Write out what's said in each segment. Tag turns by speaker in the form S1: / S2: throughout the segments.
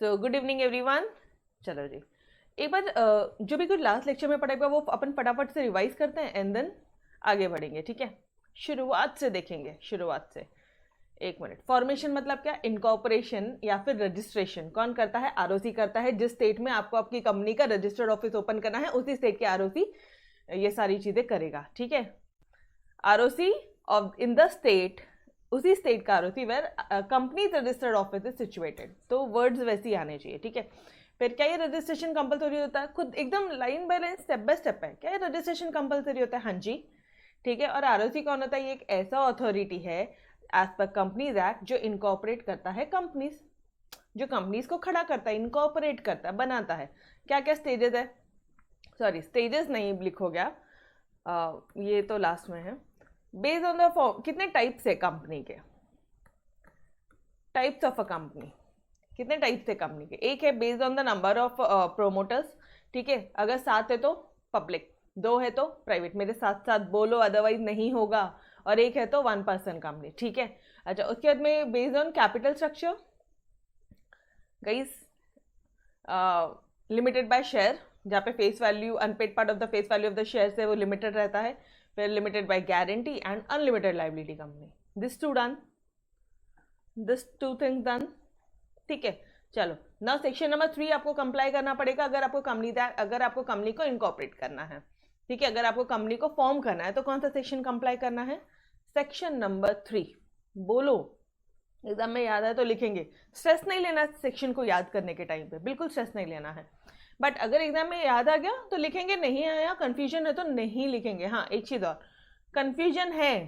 S1: So good evening everyone. चलो जी, एक बार जो भी कुछ लास्ट लेक्चर में पढ़ा वो अपन फटाफट से रिवाइज करते हैं एंड देन आगे बढ़ेंगे। ठीक है, शुरुआत से देखेंगे, शुरुआत से। एक मिनट। फॉर्मेशन मतलब क्या? इनकॉर्पोरेशन या फिर रजिस्ट्रेशन कौन करता है? आरओसी करता है। जिस स्टेट में आपको आपकी कंपनी का रजिस्टर्ड ऑफिस ओपन करना है उसी स्टेट के आरओसी ये सारी चीजें करेगा। ठीक है, ROC of in the state, उसी स्टेट का ROC where company registered office is situated. तो वर्ड्स वैसे ही आने चाहिए। ठीक है, फिर क्या ये रजिस्ट्रेशन कंपलसरी होता है? खुद एकदम line by line step by step है। क्या ये रजिस्ट्रेशन कंपलसरी होता है? हाँ जी। ठीक है, और आरओसी कौन होता है? ये एक ऐसा अथॉरिटी है एज पर कंपनीज एक्ट जो इनकॉर्पोरेट करता है कंपनीज, जो कंपनीज को खड़ा करता है, इनकॉर्पोरेट करता है, बनाता है। क्या क्या स्टेजेस है? सॉरी, स्टेजेस नहीं लिखो गया, ये तो लास्ट में है। बेस्ड ऑन द फॉर्म, कितने टाइप्स है कंपनी के? टाइप्स ऑफ अ कंपनी, कितने टाइप्स है कंपनी के? एक है based on the number of promoters. ठीक है, अगर 7 है तो पब्लिक, 2 है तो प्राइवेट। मेरे साथ साथ बोलो अदरवाइज नहीं होगा। और एक है तो 1 पर्सन कंपनी। ठीक है, अच्छा, उसके बाद में based on capital structure guys, limited by share, जहाँ पे face value, unpaid part of the face value of the share से वो लिमिटेड रहता है। फिर limited by guarantee and unlimited liability company. This two done, this two things done. ठीक है, चलो नाउ सेक्शन नंबर 3 आपको कंप्लाई करना पड़ेगा अगर आपको कंपनी को इनकॉर्पोरेट करना है। ठीक है, अगर आपको कंपनी को फॉर्म करना है तो कौन सा सेक्शन कंप्लाई करना है? Section number 3। बोलो, एग्जाम में याद है तो लिखेंगे। स्ट्रेस नहीं लेना सेक्शन को याद करने के टाइम पे, बिल्कुल स्ट्रेस नहीं लेना है। बट अगर एग्जाम में याद आ गया तो लिखेंगे, नहीं आया, कंफ्यूजन है तो नहीं लिखेंगे। हाँ, एक चीज और, कंफ्यूजन है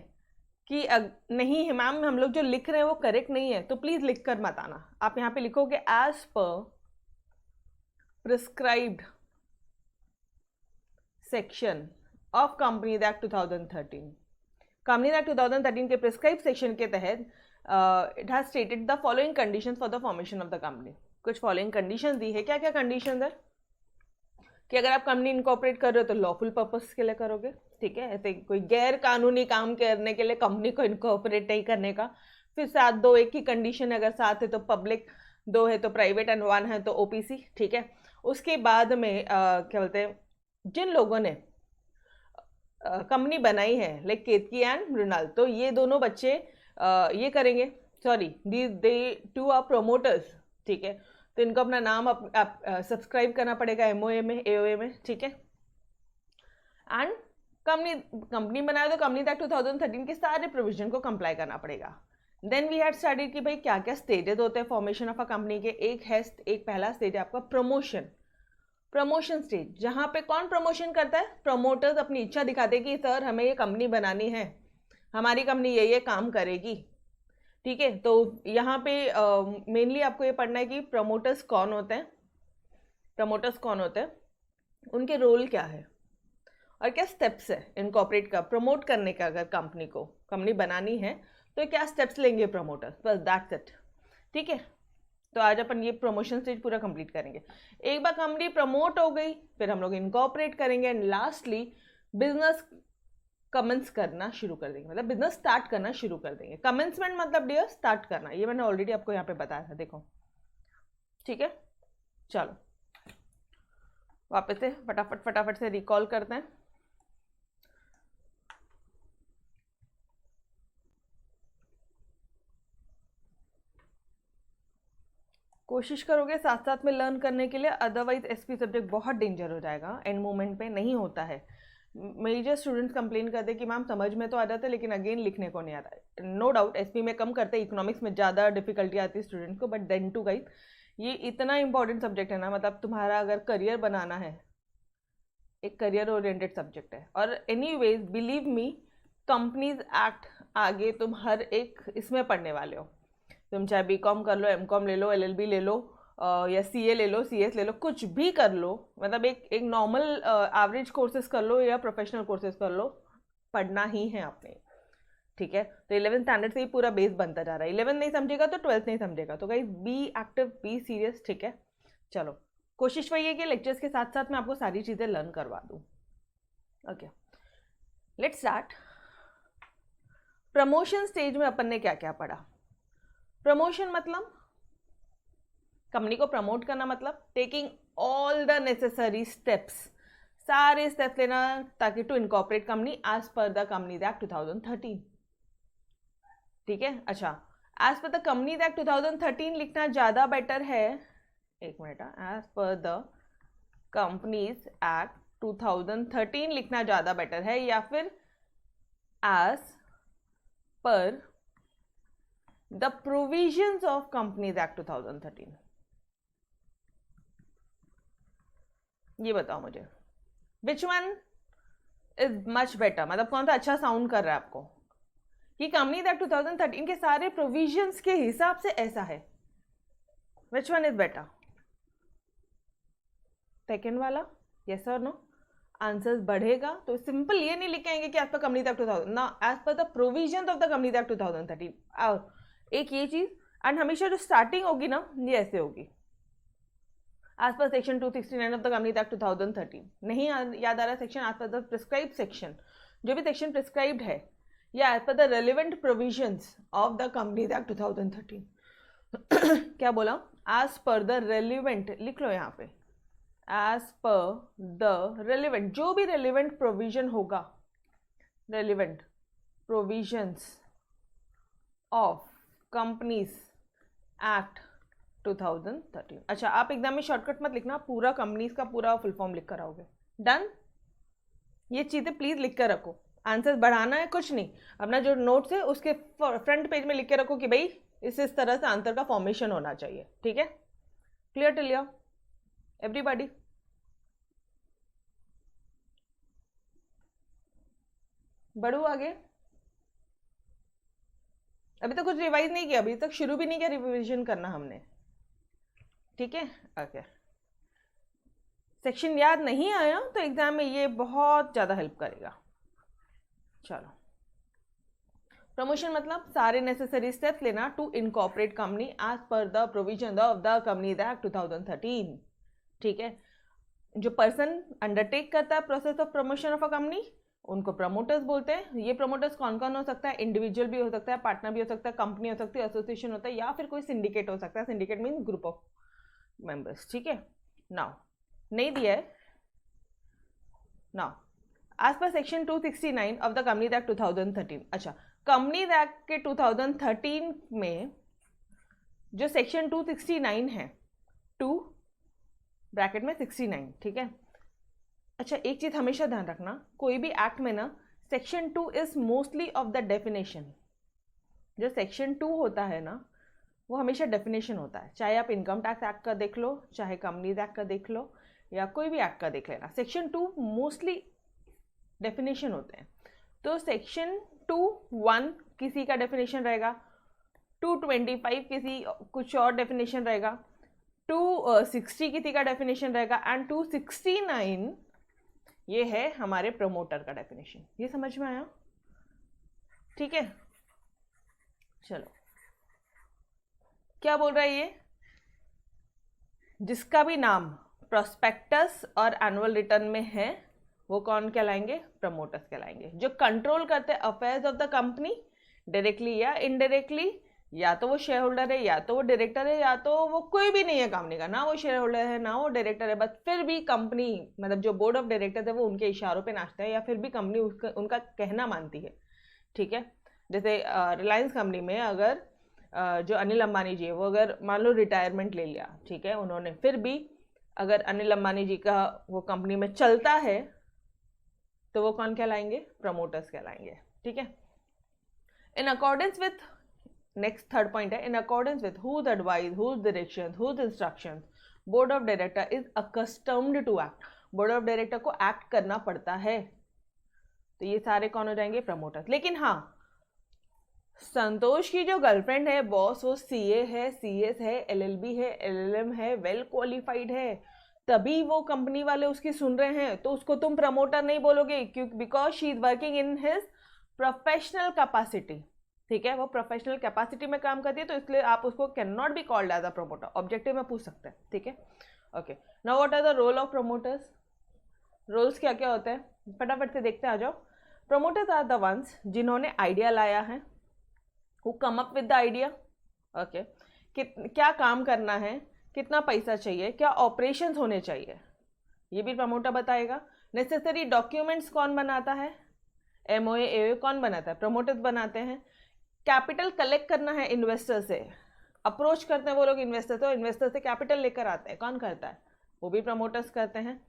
S1: कि नहीं है मैम, हम लोग जो लिख रहे हैं वो करेक्ट नहीं है, तो प्लीज लिख कर मत आना। आप यहाँ पे लिखोगे as per prescribed section of companies act 2013। Companies act 2013 के प्रिस्क्राइब सेक्शन के तहत it has stated the following conditions for the formation of the company. कुछ फॉलोइंग कंडीशंस दी है। क्या क्या कंडीशंस है? कि अगर आप कंपनी इनकॉर्पोरेट कर रहे हो तो लॉफुल पर्पस के लिए करोगे। ठीक है, ऐसे कोई गैर कानूनी काम करने के लिए कंपनी को इनकॉर्पोरेट नहीं करने का। फिर 7 2 1 की कंडीशन है, अगर 7 है तो पब्लिक, 2 है तो प्राइवेट एंड 1 है तो ओपीसी। ठीक है, उसके बाद में क्या बोलते हैं, जिन लोगों ने कंपनी बनाई है लाइक केतकी एंड मृणाल, तो ये दोनों बच्चे ये करेंगे, sorry they two are promoters. ठीक है, तो इनको अपना नाम सब्सक्राइब करना पड़ेगा एमओए में, एओए में। ठीक है, एंड कंपनी बनाए तो कंपनी एक्ट 2013 के सारे प्रोविजन को कंप्लाई करना पड़ेगा। देन वी हैड स्टडीड कि भाई क्या क्या स्टेजेस होते हैं फॉर्मेशन ऑफ अ कंपनी के। एक पहला स्टेज है आपका प्रमोशन। प्रमोशन स्टेज, जहां पे कौन प्रमोशन करता है? प्रमोटर्स अपनी इच्छा दिखाते हैं कि सर हमें ये कंपनी बनानी है, हमारी कंपनी ये काम करेगी। ठीक है, तो यहाँ पे मेनली आपको ये पढ़ना है कि प्रमोटर्स कौन होते हैं, प्रमोटर्स कौन होते हैं, उनके रोल क्या है और क्या स्टेप्स है इनकॉर्पोरेट का, प्रमोट करने का। अगर कंपनी बनानी है तो क्या स्टेप्स लेंगे प्रमोटर्स, बस दैट्स इट। ठीक है, तो आज अपन ये प्रमोशन स्टेज पूरा कंप्लीट करेंगे। एक बार कंपनी प्रमोट हो गई फिर हम लोग इनकॉर्पोरेट करेंगे एंड लास्टली बिजनेस कमेंस करना शुरू कर देंगे, मतलब बिजनेस स्टार्ट करना शुरू कर देंगे। कमेंसमेंट मतलब डियर स्टार्ट करना, ये मैंने ऑलरेडी आपको यहाँ पे बताया था, देखो। ठीक है, चलो वापस से फटाफट से रिकॉल करते हैं। कोशिश करोगे साथ साथ में लर्न करने के लिए, अदरवाइज एसपी सब्जेक्ट बहुत डेंजर हो जाएगा, एंड मोमेंट पे नहीं होता है। मेजर स्टूडेंट्स कंप्लेन करते हैं कि मैम समझ में तो आ जाता है लेकिन अगेन लिखने को नहीं आता है। नो डाउट एसपी में कम करते हैं, इकोनॉमिक्स में ज़्यादा डिफिकल्टी आती है स्टूडेंट्स को, बट देन टू गाइस ये इतना इंपॉर्टेंट सब्जेक्ट है ना, मतलब तुम्हारा अगर करियर बनाना है, एक करियर ओरिएंटेड सब्जेक्ट है। और anyways believe me, companies act आगे तुम हर एक इसमें पढ़ने वाले हो। तुम चाहे बीकॉम कर लो, एमकॉम ले लो, एलएलबी ले लो, या सीए ले लो, सीएस ले लो, कुछ भी कर लो, मतलब एक नॉर्मल एवरेज कोर्सेज कर लो या प्रोफेशनल कोर्सेज कर लो, पढ़ना ही है आपने। ठीक है, तो 11th स्टैंडर्ड से ही पूरा बेस बनता जा रहा है। 11th नहीं समझेगा तो 12th नहीं समझेगा, तो guys be active, be serious. ठीक है, चलो कोशिश वही है कि लेक्चर्स के साथ साथ मैं आपको सारी चीज़ें लर्न करवा दूँ। Okay, let's start. Promotion stage में अपन ने क्या क्या पढ़ा? प्रमोशन मतलब कंपनी को प्रमोट करना मतलब taking all the necessary steps, सारे स्टेप्स लेना ताकि to incorporate company as per the companies act 2013। ठीक है, अच्छा as per the companies act 2013 लिखना ज़्यादा बेटर है, एक minute, as per the companies act 2013 लिखना ज़्यादा बेटर है या फिर as per the provisions of companies act 2013? ये बताओ मुझे, which one is much better, मतलब कौन सा अच्छा साउंड कर रहा है आपको कि कंपनीज एक्ट 2013 के सारे प्रोविजंस के हिसाब से ऐसा है? विच वन इज बेटर? सेकेंड वाला, यस और नो? आंसर्स बढ़ेगा तो सिंपल ये नहीं लिखेंगे कि एज पर कंपनीज एक्ट 2000 ना, as per the provision of the companies act 2013। एक ये चीज, एंड हमेशा जो स्टार्टिंग होगी ना ये ऐसे होगी, as per section 269 of the companies act 2013। नहीं याद आ रहा section, as per the prescribe section, जो भी सेक्शन प्रिस्क्राइब्ड है, या as per the relevant provisions of the companies act 2013। क्या बोला? एज पर द रेलिवेंट, लिख लो यहाँ पे, एज पर द रेलिवेंट, जो भी रेलिवेंट प्रोविजन होगा, relevant provisions of companies act 2013। अच्छा, आप एग्जाम में शॉर्टकट मत लिखना, पूरा कंपनीज का पूरा फुल फॉर्म लिख कर आओगे। डन? ये चीज़ें प्लीज लिख कर रखो, आंसर बढ़ाना है कुछ नहीं, अपना जो नोट्स है उसके फ्रंट पेज में लिख के रखो कि भाई इस तरह से आंसर का फॉर्मेशन होना चाहिए। ठीक है, क्लियर टिल हियर एवरीबॉडी? बढ़ू आगे? अभी तक कुछ रिवाइज नहीं किया, अभी तक शुरू भी नहीं किया रिविजन करना हमने। ठीक है, ओके। सेक्शन याद नहीं आया तो एग्जाम में ये बहुत ज़्यादा हेल्प करेगा। चलो, प्रमोशन मतलब सारे नेसेसरी स्टेप्स लेना to incorporate company as per the provision of the companies act 2013। ठीक है, जो पर्सन अंडरटेक करता है process of promotion of a company उनको प्रमोटर्स बोलते हैं। ये प्रमोटर्स कौन कौन हो सकता है? इंडिविजुअल भी हो सकता है, पार्टनर भी हो सकता है, कंपनी हो सकती है, एसोसिएशन होता है, या फिर कोई सिंडिकेट हो सकता है। Syndicate mean group of members. ठीक है, नाउ नहीं दिया है, now as per section 269 of the companies act 2013। अच्छा, कंपनीज एक्ट के 2013 में जो सेक्शन 269 है, 2 ब्रैकेट में 69, ठीक है। अच्छा, एक चीज हमेशा ध्यान रखना, कोई भी एक्ट में ना section 2 is mostly of the definition. जो सेक्शन 2 होता है ना वो हमेशा डेफिनेशन होता है, चाहे आप इनकम टैक्स एक्ट का देख लो, चाहे कंपनीज एक्ट का देख लो, या कोई भी एक्ट का देख लेना, सेक्शन 2 मोस्टली डेफिनेशन होते हैं। तो सेक्शन 2(1) किसी का डेफिनेशन रहेगा, 225 किसी कुछ और डेफिनेशन रहेगा, 260 किसी का डेफिनेशन रहेगा, एंड 269 ये है हमारे प्रमोटर का डेफिनेशन। ये समझ में आया? ठीक है, चलो क्या बोल रहा है ये? जिसका भी नाम प्रोस्पेक्टस और एनुअल रिटर्न में है वो कौन कहलाएंगे? प्रमोटर्स कहलाएंगे। जो कंट्रोल करते हैं affairs of the company directly या इनडायरेक्टली, या तो वो शेयर होल्डर है, या तो वो डायरेक्टर है, या तो वो कोई भी नहीं है कंपनी का, ना वो शेयर होल्डर है ना वो डायरेक्टर है, बट फिर भी कंपनी मतलब जो बोर्ड ऑफ डायरेक्टर्स है वो उनके इशारों पे नाचते हैं, या फिर भी कंपनी उनका कहना मानती है। ठीक है, जैसे रिलायंस कंपनी में अगर जो अनिल अंबानी जी है वो अगर मान लो रिटायरमेंट ले लिया, ठीक है, उन्होंने, फिर भी अगर अनिल अंबानी जी का वो कंपनी में चलता है तो वो कौन कहलाएंगे? प्रमोटर्स कहलाएंगे। ठीक है, in accordance with, next third point है, in accordance with whose advice, whose direction, whose instructions board of director is accustomed to act. Board of director को एक्ट करना पड़ता है, तो ये सारे कौन हो जाएंगे? प्रमोटर्स। लेकिन हाँ, संतोष की जो गर्लफ्रेंड है बॉस, वो सीए है, सीएस है, एलएलबी है, एलएलएम है, वेल क्वालिफाइड है, तभी वो कंपनी वाले उसकी सुन रहे हैं, तो उसको तुम प्रमोटर नहीं बोलोगे, क्योंकि because she is working in his professional capacity. ठीक है, वो प्रोफेशनल कैपेसिटी में काम करती है, तो इसलिए आप उसको can not be called as a promoter. Objective में पूछ सकते हैं। ठीक है, okay. Now what are the role of promoters? Roles क्या क्या होते हैं फटाफट से देखते आ जाओ। प्रमोटर्स आर द वंस जिन्होंने आइडिया लाया है, who come up with the idea. Okay, क्या काम करना है, कितना पैसा चाहिए, क्या ऑपरेशंस होने चाहिए, ये भी प्रमोटर बताएगा। नेसेसरी डॉक्यूमेंट्स कौन बनाता है, एमओए एओए कौन बनाता है, प्रमोटर्स बनाते हैं। कैपिटल कलेक्ट करना है इन्वेस्टर से, अप्रोच करते हैं वो लोग इन्वेस्टर से, और इन्वेस्टर से कैपिटल लेकर आते हैं, कौन करता है, वो भी प्रमोटर्स करते हैं।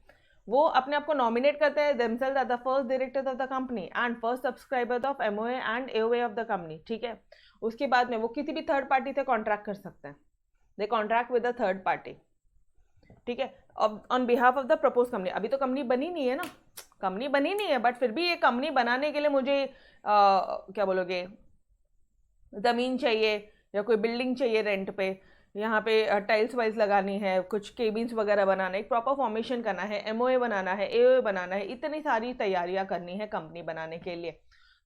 S1: वो अपने आप को नॉमिनेट करते हैं, themselves are the first directors of the company and first subscribers of MOA and AOA of the company, ठीक है। उसके बाद में वो किसी भी थर्ड पार्टी से कॉन्ट्रैक्ट कर सकते हैं, they contract with the third party, ठीक है, on behalf of the propose company. अभी तो कंपनी बनी नहीं है ना, कंपनी बनी नहीं है, बट फिर भी ये कंपनी बनाने के लिए मुझे क्या बोलोगे, ज़मीन चाहिए या कोई बिल्डिंग चाहिए रेंट पे, यहाँ पे टाइल्स वाइल्स लगानी है, कुछ केबिन्स वगैरह बनाना है, एक प्रॉपर फॉर्मेशन करना है, एमओए बनाना है, एओए बनाना है, इतनी सारी तैयारियां करनी है कंपनी बनाने के लिए।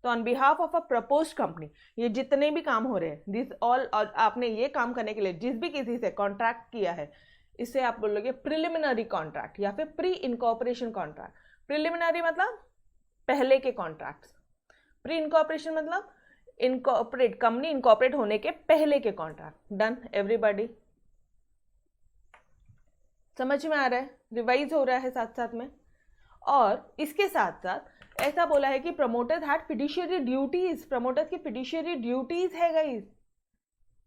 S1: तो on behalf of a propose company ये जितने भी काम हो रहे हैं, दिस ऑल, और आपने ये काम करने के लिए जिस भी किसी से कॉन्ट्रैक्ट किया है, इसे आप बोलोगे प्रिलिमिनरी कॉन्ट्रैक्ट या फिर प्री इनकॉर्पोरेशन कॉन्ट्रैक्ट। प्रिलिमिनरी मतलब पहले के कॉन्ट्रैक्ट्स, प्री इनकॉर्पोरेशन मतलब इनकॉर्पोरेट, कंपनी इनकॉर्पोरेट होने के पहले के कॉन्ट्रैक्ट। डन एवरीबॉडी, समझ में आ रहा है, रिवाइज हो रहा है साथ साथ में। और इसके साथ साथ ऐसा बोला है कि promoters had fiduciary duties, promoters की फिड्यूशियरी ड्यूटीज है गाइस,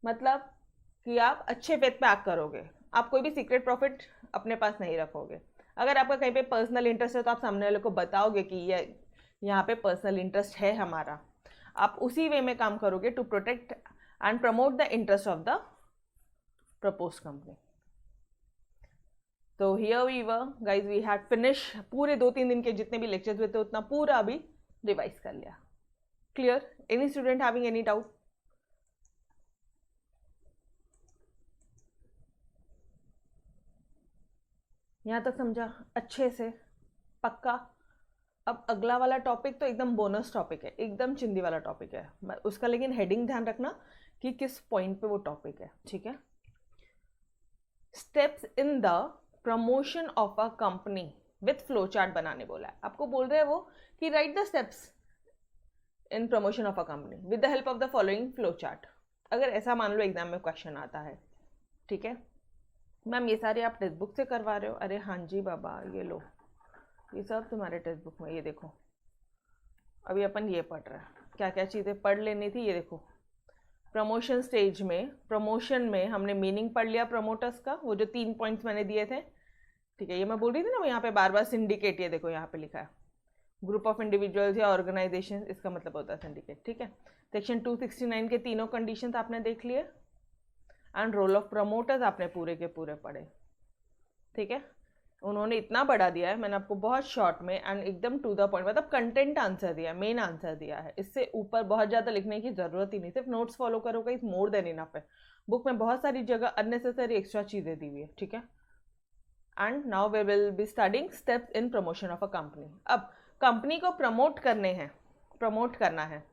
S1: मतलब कि आप अच्छे फेथ पे एक्ट करोगे, आप कोई भी सीक्रेट प्रॉफिट अपने पास नहीं रखोगे। अगर आपका कहीं पे पर्सनल इंटरेस्ट है तो आप सामने वाले को बताओगे कि ये यहाँ पे पर्सनल इंटरेस्ट है हमारा, आप उसी वे में काम करोगे to protect and promote the interest of the propose company. तो here we were guys, we had finish, पूरे 2-3 दिन के जितने भी लेक्चर्स हुए थे उतना पूरा अभी रिवाइज कर लिया। Clear? Any student having any doubt? यहाँ तक समझा अच्छे से? पक्का? अब अगला वाला टॉपिक तो एकदम बोनस टॉपिक है, एकदम चिंदी वाला टॉपिक है उसका, लेकिन हेडिंग ध्यान रखना कि किस पॉइंट पे वो टॉपिक है, ठीक है। Steps in the promotion of a company with flow chart बनाने बोला है आपको, बोल रहे हैं वो कि right the steps in promotion of a company with the help of the following flow chart. अगर ऐसा मान लो एग्जाम में क्वेश्चन आता है, ठीक है मैम ये सारे आप टेक्स्ट बुक से करवा रहे हो, अरे हाँ जी बाबा ये लो, ये सब तुम्हारे टेक्स्ट बुक में, ये देखो अभी अपन ये पढ़ रहे हैं, क्या क्या चीज़ें पढ़ लेनी थी, ये देखो प्रमोशन स्टेज में, प्रमोशन में हमने मीनिंग पढ़ लिया प्रमोटर्स का, वो जो 3 पॉइंट्स मैंने दिए थे, ठीक है। ये मैं बोल रही थी ना, यहाँ पे बार बार सिंडिकेट, ये देखो यहाँ पे लिखा है ग्रुप ऑफ इंडिविजुअल्स या ऑर्गेनाइजेशन, इसका मतलब होता है सिंडिकेट, ठीक है। सेक्शन 269 के तीनों कंडीशंस आपने देख लिए, एंड रोल ऑफ प्रमोटर्स आपने पूरे के पूरे पढ़े, ठीक है। उन्होंने इतना बढ़ा दिया है, मैंने आपको बहुत शॉर्ट में एंड एकदम टू द पॉइंट, मतलब कंटेंट आंसर दिया, मेन आंसर दिया है, इससे ऊपर बहुत ज़्यादा लिखने की ज़रूरत ही नहीं, सिर्फ नोट्स फॉलो करोगे, इस मोर देन इनफ है। बुक में बहुत सारी जगह अननेसेसरी एक्स्ट्रा चीज़ें दी हुई है, ठीक है। And now we will be studying steps in promotion of a company. अब कंपनी को प्रमोट करने हैं, प्रमोट करना है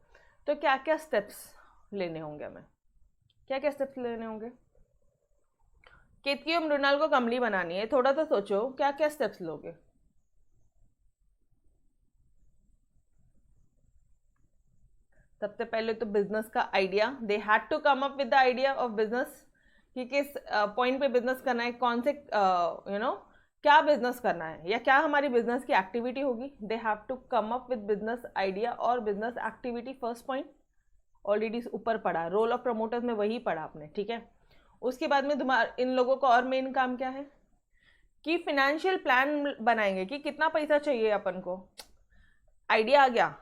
S1: तो क्या क्या स्टेप्स लेने होंगे हमें, क्या क्या स्टेप्स लेने होंगे। केतकी मृणाल को कंपनी बनानी है, थोड़ा तो सोचो क्या क्या स्टेप्स लोगे। सबसे पहले तो बिजनेस का idea, they had to come up with the idea of business, कि किस पॉइंट पे बिजनेस करना है, कौन से क्या बिजनेस करना है या क्या हमारी बिजनेस की एक्टिविटी होगी। They have to come up with business idea और business activity, first point already ऊपर पढ़ा, रोल ऑफ प्रमोटर्स में वही पढ़ा आपने, ठीक है। उसके बाद में तुम्हारा इन लोगों का और मेन काम क्या है कि फिनेंशियल प्लान बनाएंगे कि कितना पैसा चाहिए अपन को। आइडिया आ गया,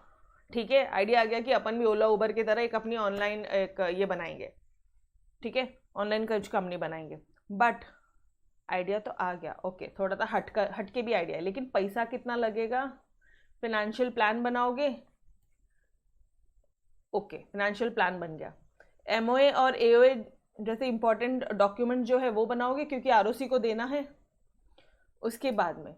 S1: ठीक है, आइडिया आ गया कि अपन भी ओला उबर की तरह एक अपनी ऑनलाइन एक ये बनाएंगे, ठीक है, ऑनलाइन कुछ कंपनी बनाएंगे, बट आइडिया तो आ गया, ओके, थोड़ा सा हट के भी आइडिया है, लेकिन पैसा कितना लगेगा, फिनेंशियल प्लान बनाओगे, ओके, फिनेंशियल प्लान बन गया। एमओए और एओए जैसे इंपॉर्टेंट डॉक्यूमेंट जो है वो बनाओगे क्योंकि आरओसी को देना है। उसके बाद में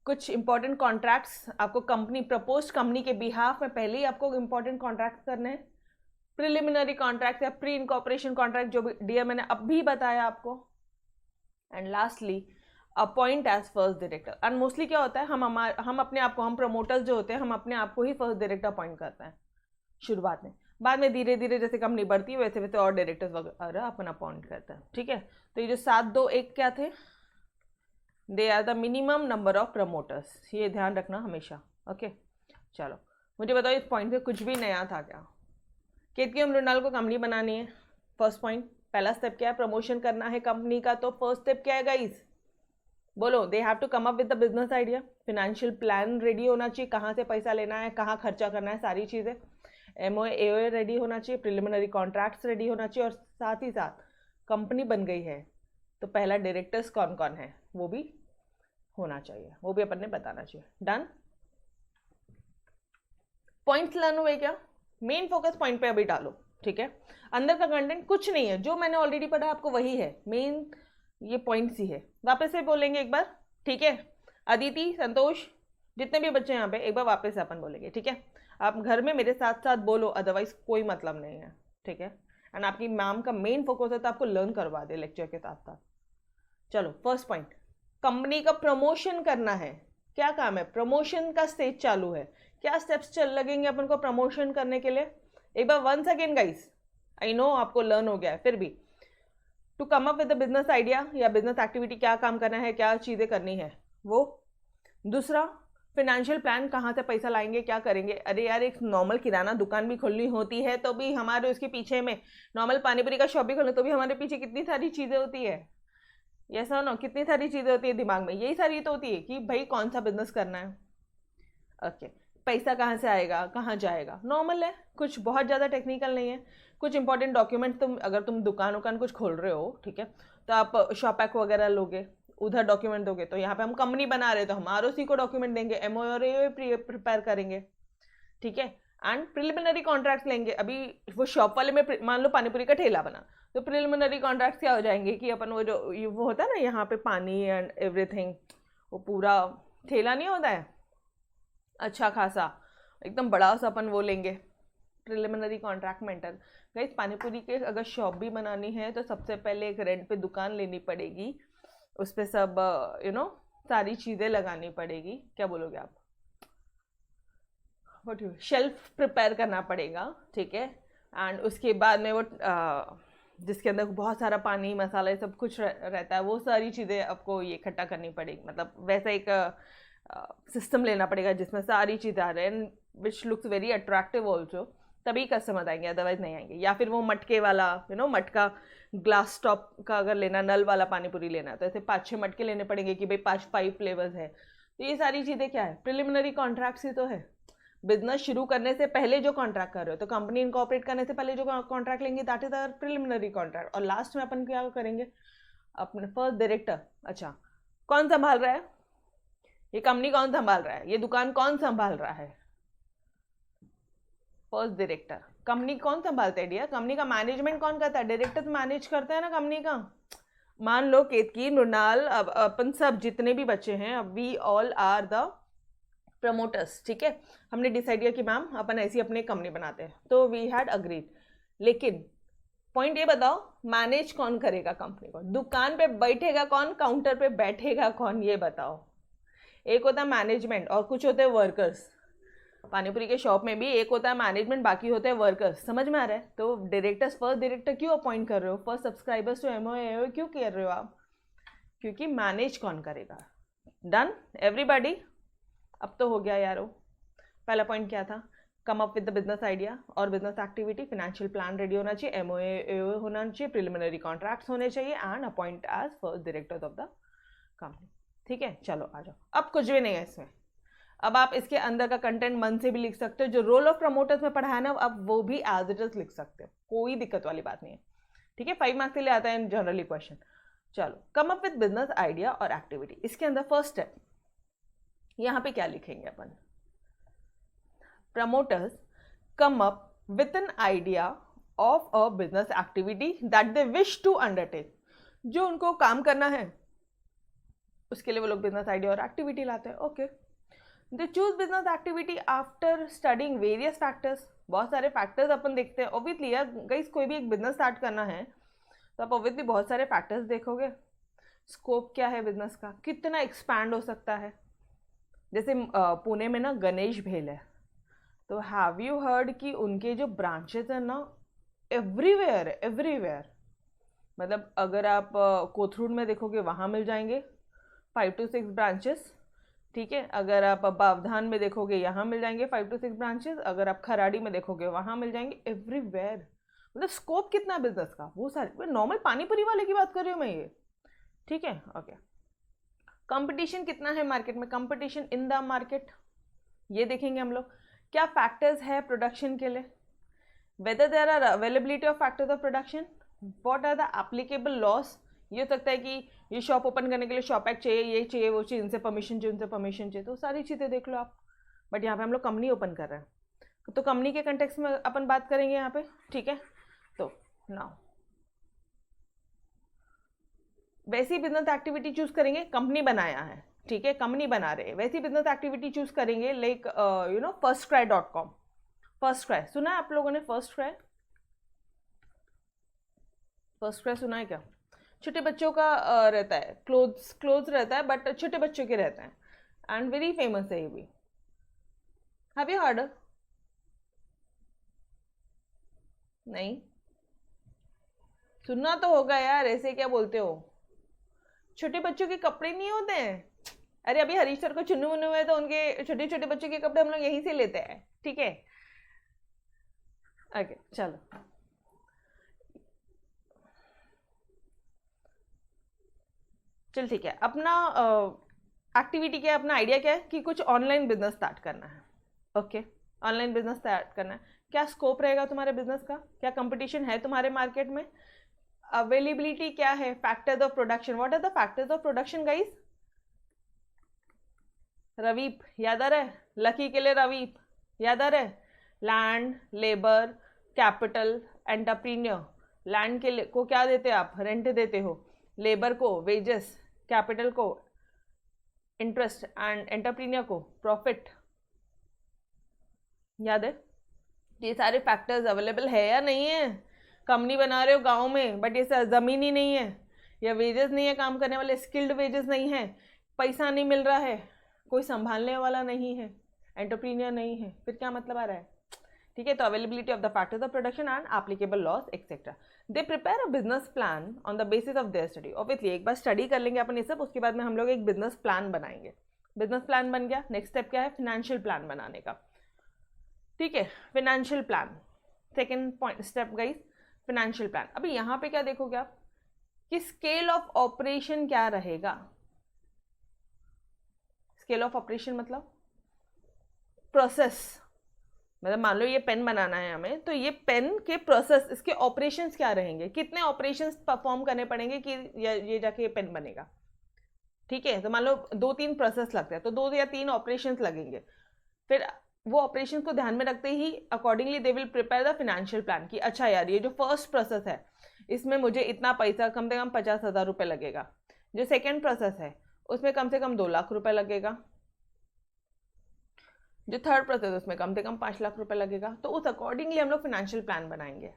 S1: कुछ इंपॉर्टेंट कॉन्ट्रैक्ट्स आपको कंपनी, प्रपोज कंपनी के बिहाफ में पहले ही आपको इंपॉर्टेंट कॉन्ट्रैक्ट्स करने हैं, प्रिलिमिनरी कॉन्ट्रैक्ट या प्री इनकॉर्पोरेशन कॉन्ट्रैक्ट जो भी डियर मैंने अभी बताया आपको। And lastly appoint as first director. And mostly क्या होता है, हम अपने आप को, हम प्रमोटर्स जो होते हैं, हम अपने आप को ही फर्स्ट डायरेक्टर अपॉइंट करते हैं शुरुआत में, बाद में धीरे धीरे जैसे कंपनी बढ़ती है वैसे वैसे और डायरेक्टर्स वगैरह अपन अपॉइंट करता है, ठीक है। तो ये जो 7 2 1 क्या थे, they are the minimum number of promoters, ये ध्यान रखना हमेशा, ओके। चलो मुझे बताओ इस पॉइंट पे कुछ भी नया था क्या? केतकी मृणाल को कंपनी बनानी है, फर्स्ट पॉइंट, पहला स्टेप क्या है, प्रमोशन करना है कंपनी का। तो फर्स्ट स्टेप क्या है गाइस, बोलो, they have to come up with the business idea, financial plan ready होना चाहिए, कहाँ से पैसा लेना है, कहाँ खर्चा करना है, सारी चीज़ें, MOA AOA रेडी होना चाहिए, प्रिलिमिनरी कॉन्ट्रैक्ट्स रेडी होना चाहिए, और साथ ही साथ कंपनी बन गई है तो पहला डायरेक्टर्स कौन कौन है वो भी होना चाहिए, वो भी अपन ने बताना चाहिए। डन, पॉइंट्स लर्न हुए क्या? मेन फोकस पॉइंट पे अभी डालो, ठीक है। अंदर का कंटेंट कुछ नहीं है, जो मैंने ऑलरेडी पढ़ा आपको वही है, मेन ये पॉइंट्स ही है। वापस से बोलेंगे एक बार, ठीक है। अदिति, संतोष, जितने भी बच्चे यहाँ पे एक बार वापस से अपन बोलेंगे, ठीक है। आप घर में मेरे साथ साथ बोलो, अदरवाइज कोई मतलब नहीं है, ठीक है। एंड आपकी मैम का मेन फोकस है तो आपको लर्न करवा दे लेक्चर के साथ साथ। चलो फर्स्ट पॉइंट, कंपनी का प्रमोशन करना है। क्या काम है? प्रमोशन का स्टेज चालू है, क्या स्टेप्स चल लगेंगे अपन को प्रमोशन करने के लिए? एक बार once again guys, I know आपको लर्न हो गया है, फिर भी to come up with the business idea या बिजनेस एक्टिविटी, क्या काम करना है, क्या चीज़ें करनी है वो। दूसरा, फाइनेंशियल प्लान, कहाँ से पैसा लाएंगे, क्या करेंगे। अरे यार, एक नॉर्मल किराना दुकान भी खोलनी होती है तो भी हमारे उसके पीछे में, नॉर्मल पानीपुरी का शॉप भी खोलना तो भी हमारे पीछे कितनी सारी चीज़ें होती है, ये सो नो, कितनी सारी चीज़ें होती है दिमाग में, यही सारी तो होती है कि भाई कौन सा बिजनेस करना है, ओके। पैसा कहाँ से आएगा, कहाँ जाएगा, नॉर्मल है, कुछ बहुत ज़्यादा टेक्निकल नहीं है। कुछ इंपॉर्टेंट डॉक्यूमेंट, तुम अगर तुम दुकान उकान कुछ खोल रहे हो, ठीक है, तो आप शॉप एक्ट वगैरह लोगे, उधर डॉक्यूमेंट दोगे, तो यहाँ पे हम कंपनी बना रहे हैं तो हम ROC को डॉक्यूमेंट देंगे, MOA और AOA प्रिपेयर करेंगे, ठीक है। एंड प्रिलिमिनरी कॉन्ट्रैक्ट लेंगे। अभी वो शॉप वाले में मान लो पानीपुरी का ठेला बना, तो प्रिलिमिनरी कॉन्ट्रैक्ट क्या हो जाएंगे कि अपन वो जो वो होता है ना यहाँ पे पानी एंड एवरीथिंग, वो पूरा ठेला नहीं होता है अच्छा खासा, एकदम बड़ा सा, अपन वो लेंगे प्रिलिमिनरी कॉन्ट्रैक्ट में एंटर। गाइस, पानीपुरी के अगर शॉप भी बनानी है तो सबसे पहले एक रेंट पे दुकान लेनी पड़ेगी, उस पर सब सारी चीज़ें लगानी पड़ेगी, क्या बोलोगे आप, वट यू, शेल्फ प्रिपेयर करना पड़ेगा, ठीक है। एंड उसके बाद में वो जिसके अंदर बहुत सारा पानी मसाला ये सब कुछ रहता है, वो सारी चीज़ें आपको ये इकट्ठा करनी पड़ेगी, मतलब वैसा एक सिस्टम लेना पड़ेगा जिसमें सारी चीज़ें आ रहे हैं, which looks very attractive also, तभी कस्टमर आएंगे, अदरवाइज नहीं आएंगे। या फिर वो मटके वाला, मटका ग्लास टॉप का अगर लेना, नल वाला पानीपुरी लेना है तो ऐसे 5-6 मटके लेने पड़ेंगे कि भाई 5 फ्लेवर्स है। तो ये सारी चीज़ें क्या है, प्रिलिमिनरी कॉन्ट्रैक्ट्स ही तो है। बिजनेस शुरू करने से पहले जो कॉन्ट्रैक्ट कर रहे हो, तो कंपनी इनकॉर्पोरेट करने से पहले जो कॉन्ट्रैक्ट लेंगे that is our preliminary contract. और लास्ट में अपन क्या करेंगे, अपने फर्स्ट डायरेक्टर, अच्छा कौन संभाल रहा है ये कंपनी, कौन संभाल रहा है ये दुकान, कौन संभाल रहा है, फर्स्ट डायरेक्टर। कंपनी कौन संभालता है डियर, कंपनी का मैनेजमेंट कौन करता है, डायरेक्टर मैनेज करता है ना कंपनी का। मान लो केतकी, मृणाल, अब अपन सब जितने भी बच्चे हैं, अब we all are the promoters, ठीक है। हमने डिसाइड किया कि मैम अपन ऐसी अपनी कंपनी बनाते हैं, तो वी हैड अग्रीड। लेकिन पॉइंट ये बताओ, मैनेज कौन करेगा कंपनी को, दुकान पे बैठेगा कौन, काउंटर पे बैठेगा कौन, ये बताओ। एक होता है मैनेजमेंट और कुछ होते हैं वर्कर्स। पानीपुरी के शॉप में भी एक होता है मैनेजमेंट, बाकी होते हैं वर्कर्स, समझ में आ रहा है। तो डायरेक्टर्स, फर्स्ट डायरेक्टर क्यों अपॉइंट कर रहे हो, फर्स्ट सब्सक्राइबर्स टू MOA क्यों कर रहे हो आप, क्योंकि मैनेज कौन करेगा। डन एवरीबॉडी, अब तो हो गया यारो। पहला पॉइंट क्या था, come up with the business idea और business activity, financial plan ready होना चाहिए, MOA होना चाहिए, प्रिलिमिनरी कॉन्ट्रैक्ट्स होने चाहिए, and appoint as first director of the company, ठीक है। चलो आ जाओ, अब कुछ भी नहीं है इसमें, अब आप इसके अंदर का कंटेंट मन से भी लिख सकते हो, जो रोल ऑफ प्रमोटर्स में पढ़ा है ना, अब वो भी एज इट इज लिख सकते हो, कोई दिक्कत वाली बात नहीं है, ठीक है। 5 मार्क्स के लिए आता है जनरली क्वेश्चन। चलो, come up with business idea और एक्टिविटी, इसके अंदर फर्स्ट स्टेप यहाँ पे क्या लिखेंगे अपन, promoters come up with an idea of a business activity that they wish to undertake, जो उनको काम करना है उसके लिए वो लोग बिजनेस आइडिया और एक्टिविटी लाते हैं, okay. They choose business activity after studying various factors, बहुत सारे फैक्टर्स अपन देखते हैं ऑब्वियसली यार। गाइस, कोई भी एक बिजनेस स्टार्ट करना है तो आप ऑब्वियसली बहुत सारे फैक्टर्स देखोगे, स्कोप क्या है बिजनेस का, कितना एक्सपैंड हो सकता है। जैसे पुणे में ना गणेश भेल है, तो हैव यू हर्ड कि उनके जो ब्रांचेस हैं ना एवरीवेयर एवरीवेयर, मतलब अगर आप कोथरूड में देखोगे वहाँ मिल जाएंगे 5 to 6 ब्रांचेस, ठीक है। अगर आप बावधान में देखोगे यहाँ मिल जाएंगे 5 to 6 ब्रांचेस, अगर आप खराड़ी में देखोगे वहाँ मिल जाएंगे, एवरीवेयर। मतलब स्कोप कितना है बिजनेस का, वो सारे नॉर्मल पानी पूरी वाले की बात कर रही हूँ मैं ये, ठीक है। ओके, कंपटीशन कितना है मार्केट में, कंपटीशन इन द मार्केट ये देखेंगे हम लोग। क्या फैक्टर्स है प्रोडक्शन के लिए, whether there are availability of factors of production, what are the applicable laws. ये हो सकता है कि ये शॉप ओपन करने के लिए शॉप एक्ट चाहिए, ये चाहिए, वो चाहिए, इनसे परमिशन चाहिए, उनसे परमिशन चाहिए, तो सारी चीज़ें देख लो आप। बट यहाँ पे हम लोग कंपनी ओपन कर रहे हैं तो कंपनी के कंटेक्स्ट में अपन बात करेंगे यहाँ पे, ठीक है। तो नाउ वैसी बिजनेस एक्टिविटी चूज करेंगे, कंपनी बनाया है, ठीक है, कंपनी बना रहे हैं, वैसी बिजनेस एक्टिविटी चूज करेंगे लाइक firstcry.com। फर्स्ट क्राई सुना है आप लोगों ने, फर्स्ट क्राई, फर्स्ट क्राई सुना है क्या? छोटे बच्चों का रहता है, क्लोथ्स रहता है बट छोटे बच्चों के रहते हैं एंड वेरी फेमस है ये भी। Have you heard? नहीं सुनना तो होगा यार, ऐसे क्या बोलते हो, छोटे बच्चों के कपड़े नहीं होते हैं। अरे अभी हरीश सर को चुन्नू मुन्नू है तो उनके छोटे छोटे बच्चों के कपड़े हम लोग यहीं से लेते हैं, ठीक है। ओके चलो, चल ठीक है। अपना एक्टिविटी क्या है, अपना आइडिया क्या है कि कुछ ऑनलाइन बिजनेस स्टार्ट करना है। ओके, ऑनलाइन बिजनेस स्टार्ट करना है। क्या स्कोप रहेगा तुम्हारे बिजनेस का, क्या कंपटीशन है तुम्हारे मार्केट में, अवेलेबिलिटी क्या है, factors of production, what are the factors of production guys. रवीप याद आ रहा है, लकी के लिए रवीप याद आ रहा है, land, labour, capital, entrepreneur. Land के लिए को क्या देते आप, रेंट देते हो, लेबर को वेजेस, कैपिटल को इंटरेस्ट एंड एंटरप्रीनियर को प्रॉफिट। याद है? ये सारे फैक्टर्स अवेलेबल है या नहीं है। कंपनी बना रहे हो गांव में बट ये ज़मीन ही नहीं है, या वेजेस नहीं है, काम करने वाले स्किल्ड वेजेस नहीं है, पैसा नहीं मिल रहा है, कोई संभालने वाला नहीं है, एंटरप्रीनियर नहीं है, फिर क्या मतलब आ रहा है, ठीक है। तो availability of the factors of production and applicable loss etcetera. They prepare a business plan on the basis of their study. Obviously एक बार स्टडी कर लेंगे अपन ये सब, उसके बाद में हम लोग एक बिजनेस प्लान बनाएंगे। बिजनेस प्लान बन गया, नेक्स्ट स्टेप क्या है, फिनेंशियल प्लान बनाने का, ठीक है। Financial plan second point step guys, financial plan. अभी यहाँ पे क्या देखोगे आप कि स्केल ऑफ ऑपरेशन क्या रहेगा। स्केल ऑफ ऑपरेशन मतलब प्रोसेस, मतलब मान लो ये पेन बनाना है हमें, तो ये पेन के प्रोसेस, इसके ऑपरेशंस क्या रहेंगे, कितने ऑपरेशंस परफॉर्म करने पड़ेंगे कि ये जाके ये पेन बनेगा, ठीक है। तो मान लो 2-3 प्रोसेस लगते हैं तो 2 या 3 ऑपरेशंस लगेंगे। फिर वो ऑपरेशन को ध्यान में रखते ही accordingly they will prepare the financial plan कि अच्छा यार ये जो फर्स्ट प्रोसेस है इसमें मुझे इतना पैसा कम से कम 50,000 रुपये लगेगा, जो सेकेंड प्रोसेस है उसमें कम से कम 2 लाख रुपए लगेगा, जो थर्ड प्रोसेस उसमें कम से कम 5 लाख रुपए लगेगा। तो उस अकॉर्डिंगली हम लोग फिनेंशियल प्लान बनाएंगे।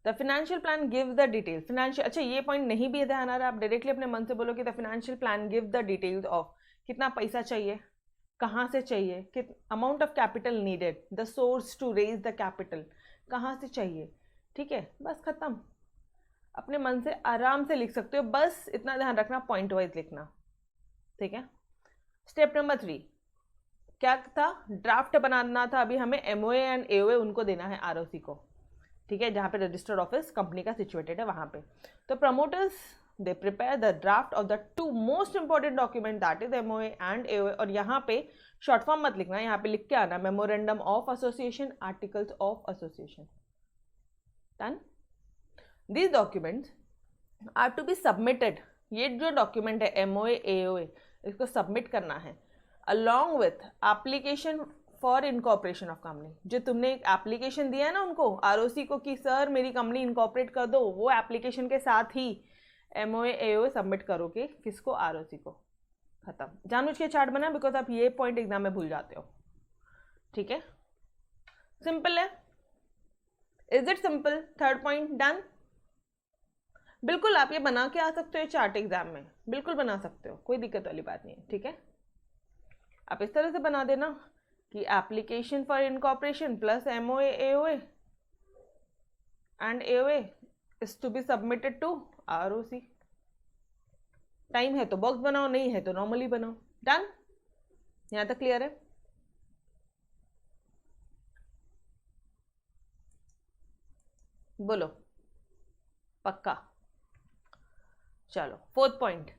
S1: The financial plan give the detail financial, अच्छा ये पॉइंट नहीं भी ध्यान आ रहा, आप डायरेक्टली अपने मन से बोलो कि the financial plan give the details of कितना पैसा चाहिए, कहाँ से चाहिए, कित amount of capital needed, the source to raise the capital, कहाँ से चाहिए, ठीक है। बस खत्म, अपने मन से आराम से लिख सकते हो, बस इतना ध्यान रखना पॉइंट वाइज लिखना, ठीक है। स्टेप नंबर 3 क्या था, ड्राफ्ट बनाना था अभी हमें, एमओए एंड एओए उनको देना है आरओसी को, ठीक है, जहाँ पे रजिस्टर्ड ऑफिस कंपनी का सिचुएटेड है वहाँ पे। तो promoters they prepare the draft of the 2 most important document that is MOA and AOA. और यहाँ पे शॉर्ट फॉर्म मत लिखना, यहाँ पे लिख के आना memorandum of association, articles of association. Done. These documents are to be submitted, ये जो डॉक्यूमेंट है एमओए एओए इसको सबमिट करना है along with application for incorporation of company। जो तुमने एक एप्लीकेशन दिया है ना उनको आरओसी को कि सर मेरी कंपनी इनकॉर्पोरेट कर दो, वो एप्लीकेशन के साथ ही एमओए एओए सबमिट करोगे, किसको, आरओसी को। खत्म, जानबूझ के चार्ट बना बिकॉज आप ये पॉइंट एग्जाम में भूल जाते हो, ठीक है। सिंपल है, is it simple? Third point done. बिल्कुल आप ये बना के आ सकते हो चार्ट एग्जाम में, बिल्कुल बना सकते हो, कोई दिक्कत वाली बात नहीं है, ठीक है। आप इस तरह से बना देना कि application for incorporation plus MOA AOA and AOA is to be submitted to ROC। Time है तो बॉक्स बनाओ, नहीं है तो नॉर्मली बनाओ। डन, यहां तक क्लियर है? बोलो पक्का? चलो fourth point,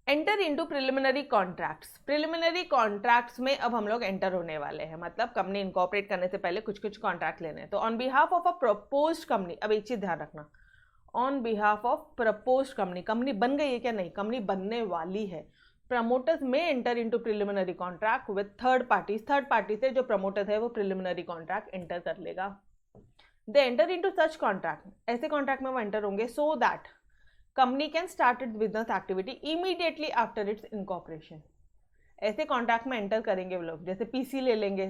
S1: enter into preliminary contracts. Preliminary contracts में अब हम लोग एंटर होने वाले हैं, मतलब कंपनी इनकॉर्पोरेट करने से पहले कुछ कुछ कॉन्ट्रैक्ट लेने हैं। तो on behalf of a proposed company, अब एक चीज ध्यान रखना, on behalf of proposed company, company बन गई है क्या? नहीं, कंपनी बनने वाली है। प्रमोटर्स में enter into preliminary contract with third parties, third party से जो प्रमोटर है वो प्रिलिमिनरी कॉन्ट्रैक्ट एंटर कर लेगा। They enter into such contract, ऐसे कॉन्ट्रैक्ट में वो एंटर होंगे so that company can start it's business activity immediately after it's incorporation. ऐसे कॉन्ट्रैक्ट में एंटर करेंगे वो लोग, जैसे PC ले लेंगे,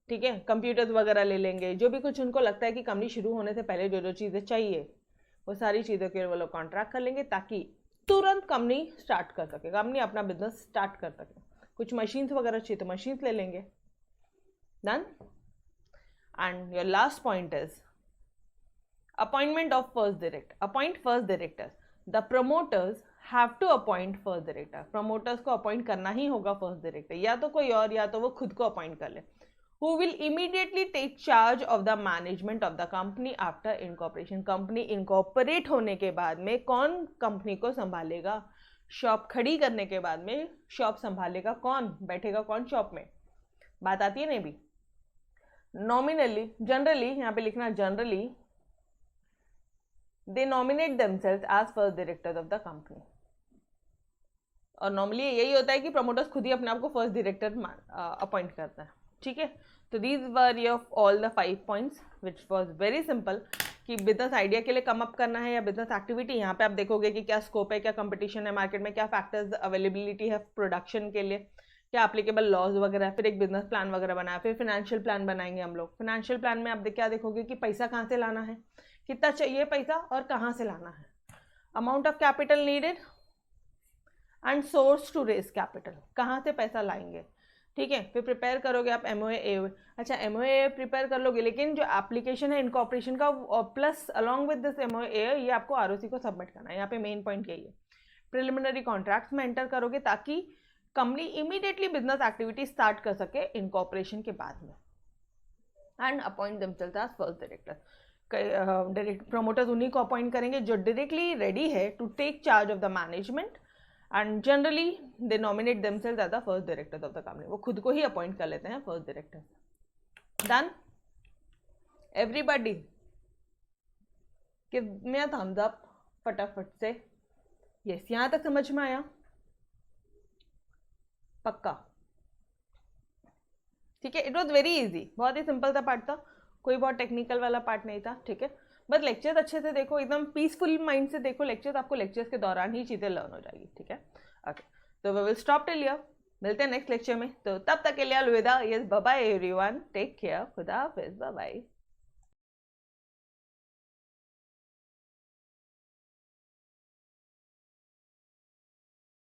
S1: ठीक है, कंप्यूटर्स वगैरह ले लेंगे, जो भी कुछ उनको लगता है कि कंपनी शुरू होने से पहले जो जो चीज़ें चाहिए वो सारी चीज़ों के वो लोग कॉन्ट्रैक्ट कर लेंगे ताकि तुरंत कंपनी स्टार्ट कर सके, कंपनी अपना बिजनेस स्टार्ट कर सके। कुछ मशीन्स वगैरह चाहिए तो मशीन्स ले लेंगे। Done. And your last point is appointment of first director, appoint first director, the promoters have to appoint first director, promoters को appoint करना ही होगा first director, या तो कोई और या तो वो खुद को appoint कर ले, who will immediately take charge of the management of the company after incorporation। company incorporate होने के बाद में कौन कंपनी को संभालेगा? शॉप खड़ी करने के बाद में शॉप संभालेगा कौन? बैठेगा कौन शॉप में? बात आती है नहीं भी? नॉमिनली, जनरली, यहाँ पे लिखना generally they nominate themselves as first directors of the company। और नॉर्मली यही होता है कि प्रमोटर्स खुद ही अपने आप को फर्स्ट डायरेक्टर अपॉइंट करता है, ठीक है। तो these were your all the 5 points which was very simple, कि बिजनेस आइडिया के लिए कम अप करना है या बिजनेस एक्टिविटी। यहाँ पे आप देखोगे कि क्या स्कोप है, क्या कंपटीशन है मार्केट में, क्या फैक्टर्स अवेलेबिलिटी है प्रोडक्शन के लिए, क्या एप्लीकेबल लॉज वगैरह, फिर एक बिजनेस प्लान वगैरह बनाया, फिर फाइनेंशियल प्लान बनाएंगे हम लोग। फाइनेंशियल प्लान में आप क्या देखोगे कि पैसा कहाँ से लाना है, कितना चाहिए पैसा और कहाँ से लाना है, amount of capital needed and source to raise capital, कहाँ से पैसा लाएंगे, ठीक है। फिर प्रिपेयर करोगे आप MOA AOA। अच्छा, MOA AOA प्रिपेयर कर लोगे, लेकिन जो एप्लीकेशन है इनकॉर्पोरेशन का plus along with this MOA AOA ये आपको ROC को सबमिट करना है। यहाँ पे मेन पॉइंट यही है। प्रिलिमिनरी कॉन्ट्रैक्ट्स में एंटर करोगे ताकि company immediately business activity start कर सके इनकॉर्पोरेशन के बाद में। And appoint themselves as first director. Direct promoters उन्हीं को अपॉइंट करेंगे जो डायरेक्टली रेडी है to take charge of the management, and generally they nominate themselves as the first director of the company. वो खुद को ही अपॉइंट कर लेते हैं first director. Done everybody, give me a thumbs up फटाफट से। यस, यहां तक समझ में आया? पक्का? ठीक है, इट वॉज वेरी इजी, बहुत ही सिंपल सा पार्ट था, कोई बहुत टेक्निकल वाला पार्ट नहीं था, ठीक है। बस लेक्चर्स अच्छे से देखो, एकदम पीसफुल माइंड से देखो लेक्चर्स, आपको लेक्चर्स के दौरान ही चीज़ें लर्न हो जाएगी, ठीक है। ओके, तो we will stop till here, मिलते हैं नेक्स्ट लेक्चर में। तो तब तक के लिए अलविदा। Yes, bye bye everyone, take care, खुदा हाफिज, बाय बाय।